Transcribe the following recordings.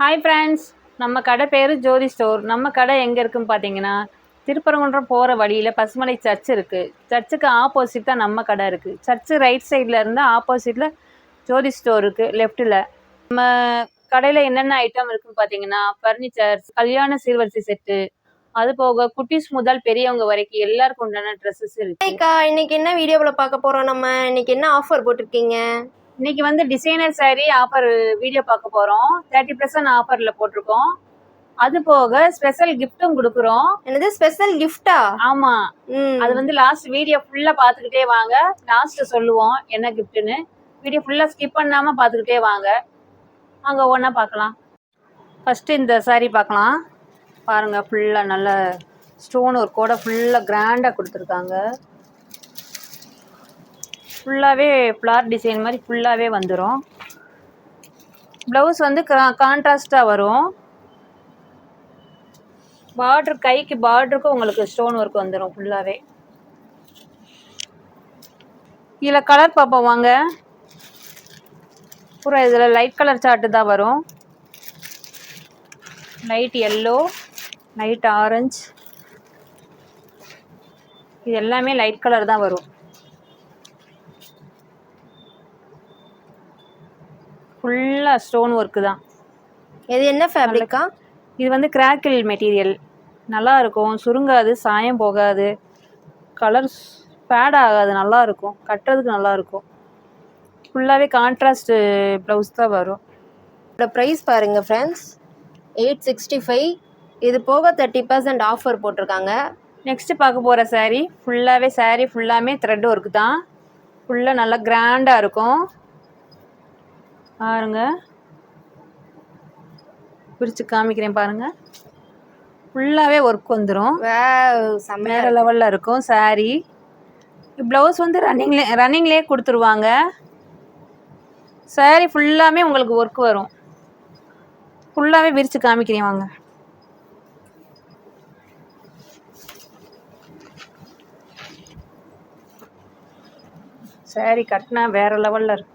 Hi friends, நம்ம கடை பேர் ஜோதி ஸ்டோர். நம்ம கடை எங்கே இருக்குன்னு பார்த்தீங்கன்னா, திருப்பரங்குன்றம் போகிற வழியில் பசுமலை சர்ச் இருக்குது. சர்ச்சுக்கு ஆப்போசிட் தான் நம்ம கடை இருக்குது. சர்ச்சு ரைட் சைடில் இருந்து ஆப்போசிட்டில் ஜோதி ஸ்டோர் இருக்குது லெஃப்ட்டில். நம்ம கடையில் என்னென்ன ஐட்டம் இருக்குன்னு பார்த்தீங்கன்னா, ஃபர்னிச்சர்ஸ், கல்யாண சீர்வரிசை செட்டு, அது போக குட்டீஸ் முதல் பெரியவங்க வரைக்கும் எல்லாருக்கும் உண்டான ட்ரெஸ்ஸஸ் இருக்குது. ஹாய்க்கா, இன்னைக்கு என்ன வீடியோவில் பார்க்க போகிறோம்? நம்ம இன்னைக்கு என்ன ஆஃபர் போட்டிருக்கீங்க? இன்னைக்கு வந்து டிசைனர் saree ஆஃபர் வீடியோ பார்க்க போகிறோம். 30% ஆஃபரில் போட்டிருக்கோம். அது போக ஸ்பெஷல் கிஃப்ட்டும் கொடுக்குறோம். என்னது ஸ்பெஷல் கிஃப்டா? ஆமா, அது வந்து லாஸ்ட் வீடியோ ஃபுல்லா பாத்துக்கிட்டே வாங்க. லாஸ்ட் சொல்லுவோம் என்ன கிஃப்ட்னு. வீடியோ ஃபுல்லா ஸ்கிப் பண்ணாம பாத்துக்கிட்டே வாங்க. அங்க ஒவ்வொன்றா பார்க்கலாம். ஃபர்ஸ்ட் இந்த saree பார்க்கலாம். பாருங்க, ஃபுல்லா நல்ல ஸ்டோன் ஒர்க்கோட ஃபுல்லா கிராண்டா கொடுத்துருக்காங்க. ஃபுல்லாவே ஃப்ளார் டிசைன் மாதிரி ஃபுல்லாவே வந்துடும். ப்ளவுஸ் வந்து கான்ட்ராஸ்டா வரும். பார்டர், கைக்கு பார்டருக்கும் உங்களுக்கு ஸ்டோன் ஒர்க் வந்துடும் ஃபுல்லாகவே. இதில் கலர் பார்ப்போம் வாங்க. பூரா இதில் லைட் கலர் சார்ட்டு தான் வரும். லைட் எல்லோ, லைட் ஆரஞ்சு, இது எல்லாமே லைட் கலர் தான் வரும். ஃபுல்லாக ஸ்டோன் ஒர்க்கு தான். இது என்ன ஃபேப்ரிக்கா? இது வந்து கிராக்கிள் மெட்டீரியல். நல்லா இருக்கும், சுருங்காது, சாயம் போகாது, கலர் ஃபேட் ஆகாது, நல்லா இருக்கும், கட்டுறதுக்கு நல்லா இருக்கும். ஃபுல்லாகவே கான்ட்ராஸ்ட் ப்ளவுஸ் தான் வரும். இதோட ப்ரைஸ் பாருங்க ஃப்ரெண்ட்ஸ், 865. இது போக 30% ஆஃபர் போட்டிருக்காங்க. நெக்ஸ்ட் பார்க்க போகிற saree ஃபுல்லாமே த்ரெட் ஒர்க்கு தான். ஃபுல்லாக நல்லா கிராண்டாக இருக்கும். பாருங்க, பிரித்து காமிக்கிறேன் பாருங்க. ஃபுல்லாகவே ஒர்க் வந்துடும். வேறு லெவலில் இருக்கும் saree. ப்ளவுஸ் வந்து ரன்னிங்லேயே கொடுத்துருவாங்க. saree ஃபுல்லாமே உங்களுக்கு ஒர்க் வரும். ஃபுல்லாகவே விரித்து காமிக்கிறேன் வாங்க. saree கட்டினா வேறு லெவலில் இருக்கும்.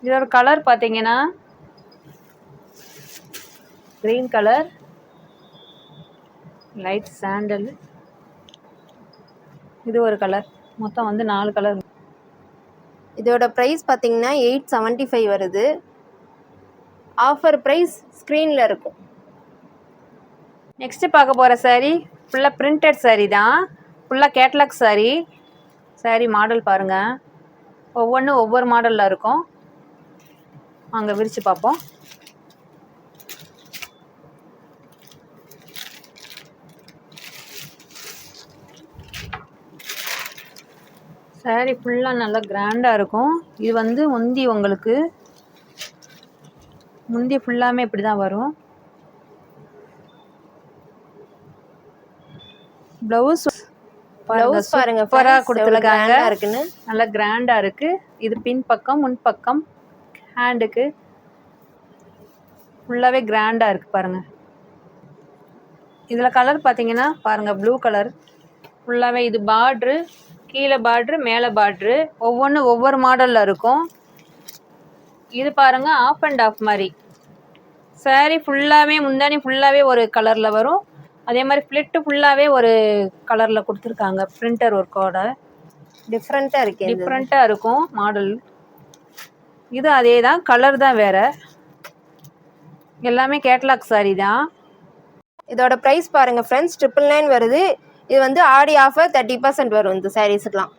இதோட கலர் பார்த்தீங்கன்னா க்ரீன் கலர், லைட் சாண்டல், இது ஒரு கலர். மொத்தம் வந்து 4 கலர். இதோட ப்ரைஸ் பார்த்தீங்கன்னா 875 வருது. ஆஃபர் ப்ரைஸ் ஸ்க்ரீனில் இருக்கும். நெக்ஸ்ட்டு பார்க்க போகிற saree ஃபுல்லாக பிரிண்டட் saree தான். ஃபுல்லாக கேட்லாக் saree மாடல் பாருங்கள். ஒவ்வொன்றும் ஒவ்வொரு மாடலில் இருக்கும். அங்கே விரித்து பார்ப்போம். saree ஃபுல்லாக நல்லா கிராண்டாக இருக்கும். இது வந்து முந்தி, உங்களுக்கு முந்தி ஃபுல்லாமே இப்படி தான் வரும். ப்ளவுஸ் பாருங்க, சூப்பராக கொடுத்துருக்காங்க. இருக்குன்னு நல்லா கிராண்டாக இருக்குது. இது பின் பக்கம், முன் பக்கம், ஹேண்டுக்கு ஃபுல்லாகவே கிராண்டாக இருக்குது பாருங்கள். இதில் கலர் பார்த்தீங்கன்னா பாருங்கள், ப்ளூ கலர் ஃபுல்லாகவே. இது பார்ட்ரு, கீழே பார்ட்ரு, மேலே பார்ட்ரு, ஒவ்வொன்றும் ஒவ்வொரு மாடலில் இருக்கும். இது பாருங்கள், ஆஃப் அண்ட் ஆஃப் மாதிரி. saree ஃபுல்லாகவே முந்தானி ஃபுல்லாகவே ஒரு கலரில் வரும். அதே மாதிரி ஃப்ளிட்டு ஃபுல்லாகவே ஒரு கலரில் கொடுத்துருக்காங்க. பிரிண்டர் ஒர்க்கோட டிஃப்ரெண்ட்டாக இருக்கும் மாடல். இது அதே தான், கலர் தான் வேறு. எல்லாமே கேட்லாக் saree தான். இதோட ப்ரைஸ் பாருங்க ஃப்ரெண்ட்ஸ், 999 வருது. இது வந்து ஆடி ஆஃபர் 30% வரும் இந்த சாரீஸுக்கெலாம்.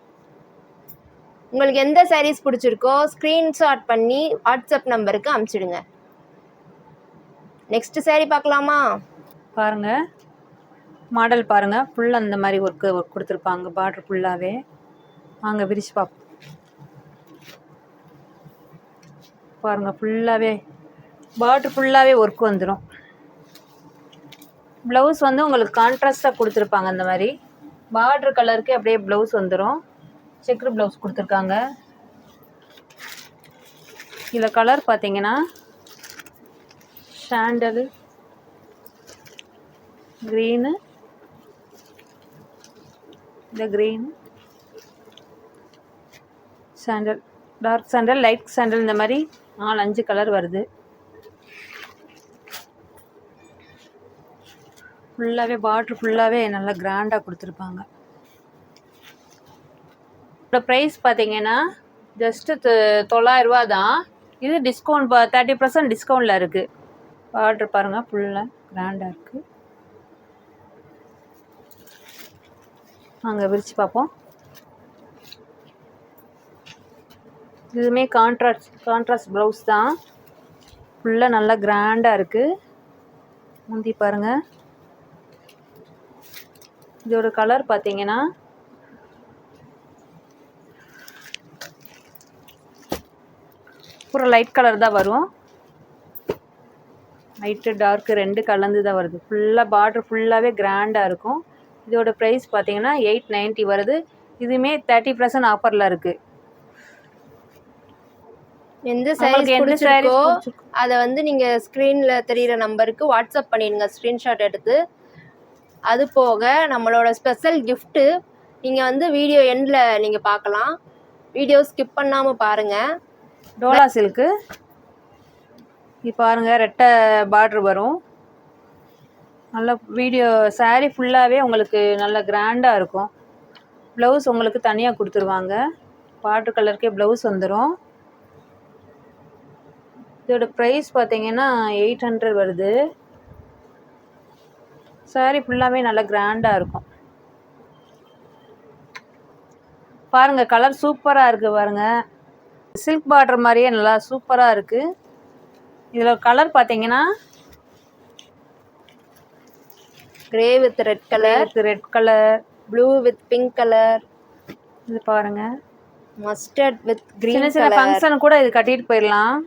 உங்களுக்கு எந்த சாரீஸ் பிடிச்சிருக்கோ ஸ்க்ரீன்ஷாட் பண்ணி வாட்ஸ்அப் நம்பருக்கு அனுப்பிச்சிடுங்க. நெக்ஸ்ட் saree பார்க்கலாமா? பாருங்கள், மாடல் பாருங்கள். ஃபுல்லாக அந்த மாதிரி ஒர்க் கொடுத்துருப்பாங்க. பார்டர் ஃபுல்லாகவே. வாங்க விரிச்சு பார்ப்போம். பாருங்கள், ஃபுல்லாகவே பார்டர் ஃபுல்லாகவே ஒர்க் வந்துடும். ப்ளவுஸ் வந்து உங்களுக்கு கான்ட்ராஸ்டாக கொடுத்துருப்பாங்க. அந்த மாதிரி பார்டர் கலருக்கு அப்படியே ப்ளவுஸ் வந்துடும். செக்குடு ப்ளவுஸ் கொடுத்துருக்காங்க. இதில் கலர் பார்த்தீங்கன்னா சாண்டல், க்ரீனு, இந்த green, sandal, dark sandal, light sandal, இந்த மாதிரி 4-5 கலர் வருது. ஃபுல்லாகவே பார்ட்ரு ஃபுல்லாகவே நல்லா கிராண்டாக கொடுத்துருப்பாங்க. இதோட ப்ரைஸ் பார்த்தீங்கன்னா ஜஸ்ட்டு 900 ரூபா தான். இது டிஸ்கவுண்ட் 30% டிஸ்கவுண்டில் இருக்குது. பார்ட்ரு பாருங்கள் ஃபுல்லாக கிராண்டாக இருக்குது. வாங்க விரித்து பார்ப்போம். இதுவுமே கான்ட்ராஸ்ட் ப்ளவுஸ் தான். ஃபுல்லாக நல்லா கிராண்டாக இருக்குது. முந்தி பாருங்கள். இதோட கலர் பார்த்தீங்கன்னா பூரா லைட் கலர் தான் வரும். லைட்டு டார்க்கு 2 கலந்து தான் வருது. ஃபுல்லாக பார்டர் ஃபுல்லாகவே கிராண்டாக இருக்கும். இதோட ப்ரைஸ் பார்த்தீங்கன்னா 890 வருது. இதுவுமே 30% ஆஃபரில் இருக்குது. எந்த சாரீஸ் பிடிச்சிருக்கோ அதை வந்து நீங்கள் ஸ்க்ரீனில் தெரிகிற நம்பருக்கு வாட்ஸ்அப் பண்ணிடுங்க ஸ்க்ரீன்ஷாட் எடுத்து. அது போக நம்மளோட ஸ்பெஷல் கிஃப்ட்டு நீங்கள் வந்து வீடியோ எண்டில் நீங்கள் பார்க்கலாம். வீடியோ ஸ்கிப் பண்ணாமல் பாருங்கள். டோலா சில்க்கு இது பாருங்கள், ரெட்டை பார்ட்ரு வரும். நல்லா வீடியோ சாரீ ஃபுல்லாகவே உங்களுக்கு நல்லா கிராண்டாக இருக்கும். ப்ளவுஸ் உங்களுக்கு தனியாக கொடுத்துருவாங்க. பார்ட்ரு கலருக்கே ப்ளவுஸ் வந்துடும். இதோட ப்ரைஸ் பார்த்தீங்கன்னா 800 வருது. சாரீ ஃபுல்லாகவே நல்லா கிராண்டாக இருக்கும். பாருங்கள் கலர் சூப்பராக இருக்குது பாருங்கள். சில்க் பார்டர் மாதிரியே நல்லா சூப்பராக இருக்குது. இதில் கலர் பார்த்தீங்கன்னா grey with red colour, blue with pink colour. இது பாருங்கள், மஸ்டர்ட் வித் கிரீன். சின்ன சின்ன ஃபங்க்ஷன் கூட இது கட்டிட்டு போயிடலாம்.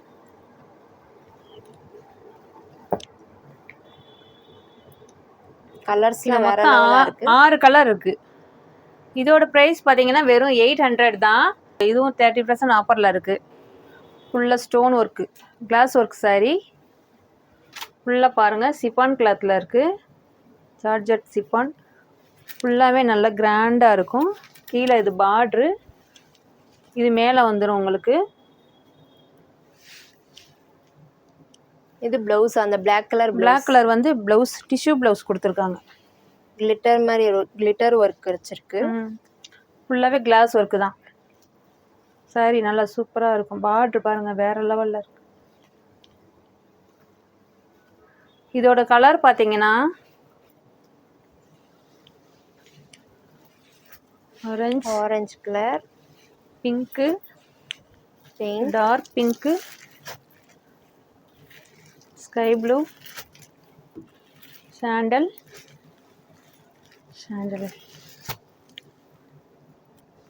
கலர்ஸ்லாம் வேற 6 கலர் இருக்குது. இதோட ப்ரைஸ் பார்த்தீங்கன்னா வெறும் 800 தான். இதுவும் 30% ஆஃபரில் இருக்குது. ஃபுல்லாக stone work, glass work saree ஃபுல்லாக பாருங்கள். சிஃபான் கிளாத்தில் இருக்குது. ஜார்ஜெட் சிஃபான் ஃபுல்லாகவே நல்லா கிராண்டாக இருக்கும். கீழே இது பார்ட்ரு, இது மேலே வந்துடும் உங்களுக்கு. இது ப்ளவுஸ். அந்த பிளாக் கலர் வந்து ப்ளவுஸ், டிஷ்யூ ப்ளவுஸ் கொடுத்துருக்காங்க. கிளிட்டர் மாதிரி கிளிட்டர் ஒர்க் வச்சிருக்கு. ஃபுல்லாகவே கிளாஸ் ஒர்க்கு தான். சாரி நல்லா சூப்பராக இருக்கும். பார்ட்ரு பாருங்கள் வேறு லெவலில் இருக்கு. இதோட கலர் பார்த்தீங்கன்னா orange colour, pink, dark pink, sky blue, sandal.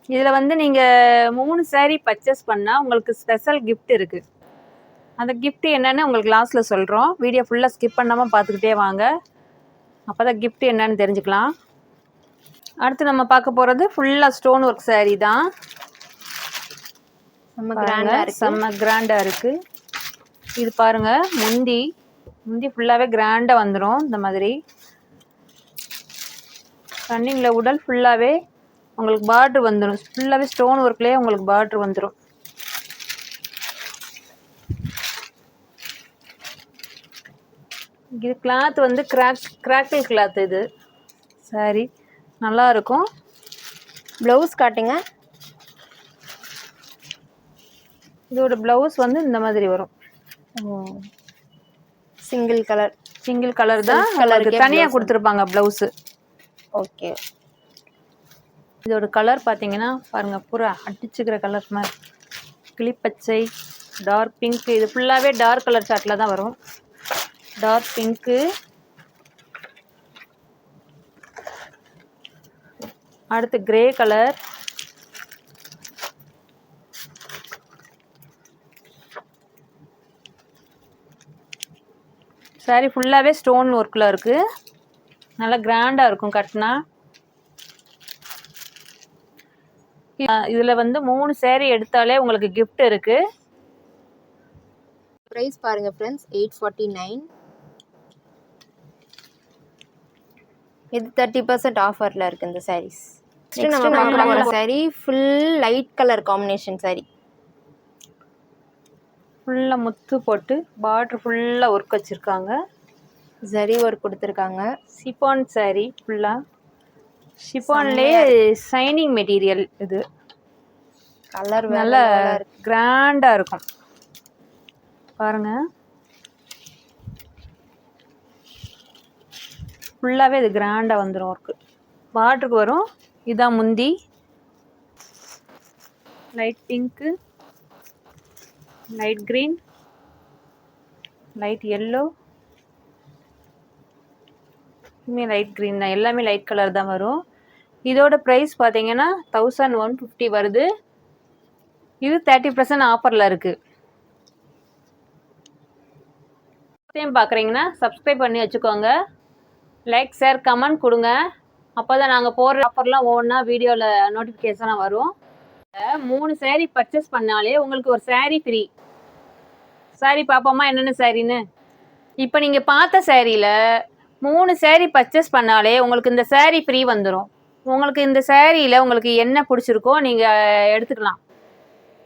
இதில் வந்து நீங்கள் 3 சாரீ பர்ச்சேஸ் பண்ணால் உங்களுக்கு ஸ்பெஷல் கிஃப்ட் இருக்குது. அந்த கிஃப்ட் என்னன்னு உங்களுக்கு லாஸ்ட்டில் சொல்கிறோம். வீடியோ ஃபுல்லாக ஸ்கிப் பண்ணாமல் பார்த்துக்கிட்டே வாங்க. அப்போ தான் கிஃப்ட் என்னன்னு தெரிஞ்சுக்கலாம். அடுத்து நம்ம பார்க்க போகிறது ஃபுல்லாக ஸ்டோன் ஒர்க் சாரீ தான். செம்ம கிராண்டாக இருக்குது. இது பாருங்கள், முந்தி ஃபுல்லாகவே கிராண்டாக வந்துடும். இந்த மாதிரி ரன்னிங்கில் உடல் ஃபுல்லாகவே உங்களுக்கு பார்ட்ரு வந்துடும். ஃபுல்லாகவே ஸ்டோன் ஒர்க்லேயே உங்களுக்கு பார்ட்ரு வந்துடும். இது கிளாத் வந்து கிராக்கிள் கிளாத். இது சாரி நல்லா இருக்கும். ப்ளவுஸ் காட்டுங்க. இதோட ப்ளவுஸ் வந்து இந்த மாதிரி வரும். சிங்கிள் கலர் தான். கலருக்கு தனியாக கொடுத்துருப்பாங்க ப்ளவுஸு. ஓகே. இதோட கலர் பார்த்தீங்கன்னா பாருங்கள், பூரா அடிச்சுக்கிற கலர் மாதிரி. கிளிப்பச்சை, டார்க் பிங்க். இது ஃபுல்லாகவே டார்க் கலர் சார்ட்டில் தான் வரும். டார்க் பிங்க்கு, அடுத்து கிரே கலர், சாரி ஃபுல்லாகவே ஸ்டோன் ஒர்க்கில் இருக்குது. நல்லா கிராண்டாக இருக்கும் கட்டினா. இதில் வந்து 3 சாரீ எடுத்தாலே உங்களுக்கு கிஃப்ட் இருக்குது. ப்ரைஸ் பாருங்கள் ஃப்ரெண்ட்ஸ், 849. இது 30% ஆஃபரில் இருக்குது இந்த சாரீஸ். நெக்ஸ்ட் நம்ம பார்க்க போற saree full light colour combination saree. ஃபுல்லா முத்து போட்டு பார்டர் ஃபுல்லா ஒர்க் வச்சிருக்காங்க. ஜரி ஒர்க் கொடுத்துருக்காங்க. சிஃபான் saree ஃபுல்லா. ஷிஃபான்லேயே ஷைனிங் மெட்டீரியல் இது. கலர் நல்ல கிராண்டா இருக்கும் பாருங்க. ஃபுல்லாவே இது கிராண்டா வந்துடும் ஒர்க்கு. பார்டருக்கு வரும். இதான் முந்தி. Light pink, light green, light yellow, light green தான். எல்லாமே லைட் கலர் தான் வரும். இதோட ப்ரைஸ் பார்த்தீங்கன்னா 1150 வருது. இது 30% ஆஃபரில் இருக்குது. டைம் பார்க்குறீங்கன்னா சப்ஸ்கிரைப் பண்ணி வச்சுக்கோங்க. லைக் ஷேர் கமெண்ட் கொடுங்க. அப்போ தான் நாங்கள் போடுற ஆஃபர்லாம் ஒவ்வொன்றா வீடியோவில் நோட்டிஃபிகேஷனாக வரும். 3 saree பர்ச்சேஸ் பண்ணாலே உங்களுக்கு ஒரு saree ஃப்ரீ. saree பார்ப்போமா என்னென்ன சாரின்னு. இப்போ நீங்கள் பார்த்த சாரியில் 3 saree பர்ச்சேஸ் பண்ணாலே உங்களுக்கு இந்த saree ஃப்ரீ வந்துடும். உங்களுக்கு இந்த சாரியில் உங்களுக்கு என்ன பிடிச்சிருக்கோ நீங்கள் எடுத்துக்கலாம்.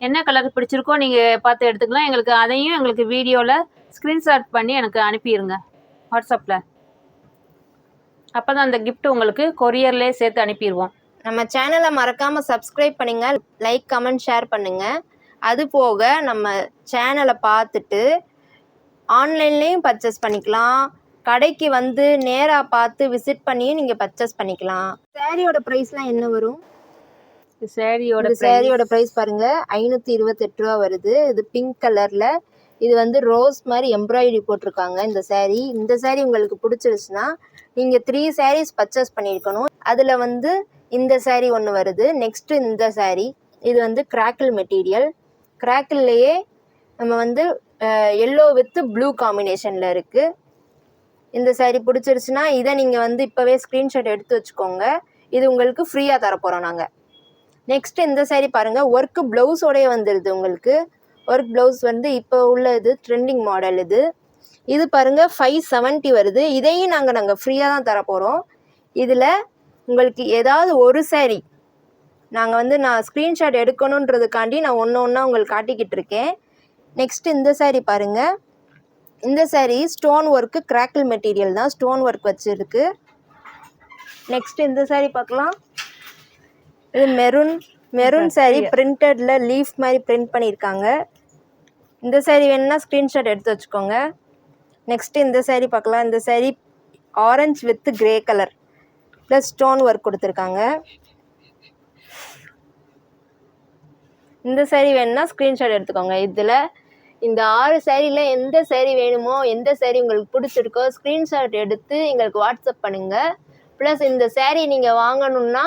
என்ன கலர் பிடிச்சிருக்கோ நீங்கள் பார்த்து எடுத்துக்கலாம். எங்களுக்கு வீடியோவில் ஸ்க்ரீன்ஷாட் பண்ணி எனக்கு அனுப்பிடுங்க வாட்ஸ்அப்பில். அப்போ தான் அந்த கிஃப்ட் உங்களுக்கு கொரியர்லேயே சேர்த்து அனுப்பிடுவோம். நம்ம சேனலை மறக்காமல் சப்ஸ்கிரைப் பண்ணுங்க, லைக் கமெண்ட் ஷேர் பண்ணுங்க. அது போக நம்ம சேனலை பார்த்துட்டு ஆன்லைன்லேயும் பர்ச்சேஸ் பண்ணிக்கலாம். கடைக்கு வந்து நேராக பார்த்து விசிட் பண்ணியும் நீங்கள் பர்ச்சேஸ் பண்ணிக்கலாம். சாரியோட ப்ரைஸ்லாம் என்ன வரும்? சாரியோட ப்ரைஸ் பாருங்க 528 ரூபா வருது. இது பிங்க் கலரில். இது வந்து ரோஸ் மாதிரி எம்ப்ராய்டரி போட்டிருக்காங்க இந்த saree. இந்த saree உங்களுக்கு பிடிச்சிருச்சுன்னா நீங்கள் 3 sarees பர்ச்சேஸ் பண்ணியிருக்கணும். அதில் வந்து இந்த saree ஒன்று வருது. நெக்ஸ்ட்டு இந்த saree இது வந்து கிராக்கிள் மெட்டீரியல். கிராக்கிள்லேயே நம்ம வந்து எல்லோ வித் ப்ளூ காம்பினேஷனில் இருக்குது. இந்த saree பிடிச்சிருச்சுன்னா இதை நீங்கள் வந்து இப்போவே ஸ்க்ரீன்ஷாட் எடுத்து வச்சுக்கோங்க. இது உங்களுக்கு ஃப்ரீயாக தரப்போகிறோம் நாங்கள். நெக்ஸ்ட் இந்த saree பாருங்கள், ஒர்க்கு ப்ளவுஸோடய வந்துடுது உங்களுக்கு. ஒர்க் ப்ளவுஸ் வந்து இப்போ உள்ள இது ட்ரெண்டிங் மாடல். இது பாருங்கள் 570 வருது. இதையும் நாங்கள் ஃப்ரீயாக தான் தரப்போகிறோம். இதில் உங்களுக்கு ஏதாவது ஒரு saree நான் ஸ்க்ரீன்ஷாட் எடுக்கணுன்றதுக்காண்டி நான் ஒன்றா உங்களுக்கு காட்டிக்கிட்டு இருக்கேன். நெக்ஸ்ட் இந்த saree பாருங்கள். இந்த saree stone work crackle material தான், ஸ்டோன் ஒர்க் வச்சுருக்கு. நெக்ஸ்ட் இந்த saree பார்க்கலாம். இது மெரூன் saree பிரிண்டட்ல லீஃப் மாதிரி பிரிண்ட் பண்ணியிருக்காங்க. இந்த saree வேணும்னா ஸ்க்ரீன்ஷாட் எடுத்து வச்சுக்கோங்க. நெக்ஸ்ட் இந்த saree பார்க்கலாம். இந்த saree orange with grey colour plus stone work கொடுத்துருக்காங்க. இந்த saree வேணும்னா ஸ்க்ரீன்ஷாட் எடுத்துக்கோங்க. இதில் இந்த 6 சாரியில் எந்த saree வேணுமோ, எந்த saree உங்களுக்கு பிடிச்சிருக்கோ ஸ்க்ரீன்ஷாட் எடுத்து எங்களுக்கு வாட்ஸ்அப் பண்ணுங்கள். ப்ளஸ் இந்த saree நீங்கள் வாங்கணுன்னா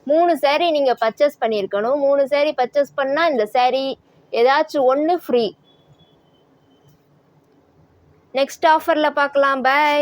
3 saree நீங்கள் பர்ச்சேஸ் பண்ணியிருக்கணும். 3 saree பர்ச்சேஸ் பண்ணால் இந்த saree ஏதாச்சும் ஒன்று ஃப்ரீ. நெக்ஸ்ட் ஆஃபரில் பார்க்கலாம். பை.